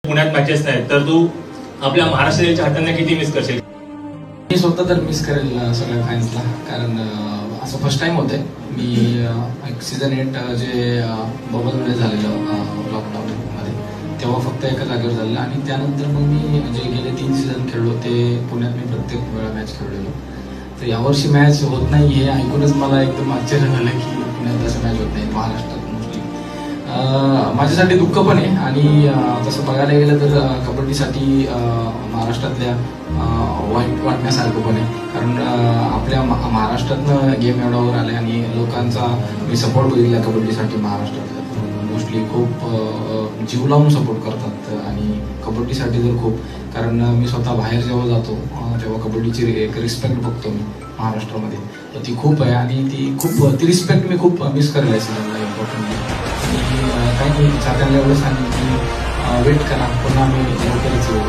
पुण्यात मॅचेस नाहीत तर तू आपल्या महाराष्ट्राच्या हातांना किती मिस करशील? मी स्वतः तर मिस करेल सगळ्या फॅन्सला, कारण असं फर्स्ट टाइम होतंय. मी एक सीझन 8 जे बबलमध्ये झालेलं लॉकडाऊनमध्ये, तेव्हा फक्त एका जागेवर झालेलं आणि त्यानंतर मग मी जे गेले 3 सीझन खेळलो ते पुण्यात मी प्रत्येक वेळा मॅच खेळलेलो. तर यावर्षी मॅच होत नाही हे ऐकूनच मला एकदम आश्चर्य झालं की पुण्यात असं मॅच होत नाही महाराष्ट्रात. माझ्यासाठी दुःख पण आहे आणि तसं बघायला गेलं तर कबड्डीसाठी महाराष्ट्रातल्या वाईट वाटण्यासारखं पण आहे, कारण आपल्या महाराष्ट्रातनं गेम एवढ्यावर आले आणि लोकांचा मी सपोर्ट बघितला कबड्डीसाठी महाराष्ट्रातला. मोस्टली खूप जीव लावून सपोर्ट करतात आणि कबड्डीसाठी तर खूप, कारण मी स्वतः बाहेर जेव्हा जातो तेव्हा कबड्डीची एक रिस्पेक्ट बघतो मी महाराष्ट्रामध्ये, तर ती खूप आहे आणि ती रिस्पेक्ट मी खूप मिस करायला सीझनला इम्पॉर्टंट. काही नाही, चात्यांना एवढं सांगेन की वेट करा, पुन्हा मी लवकरच येऊ.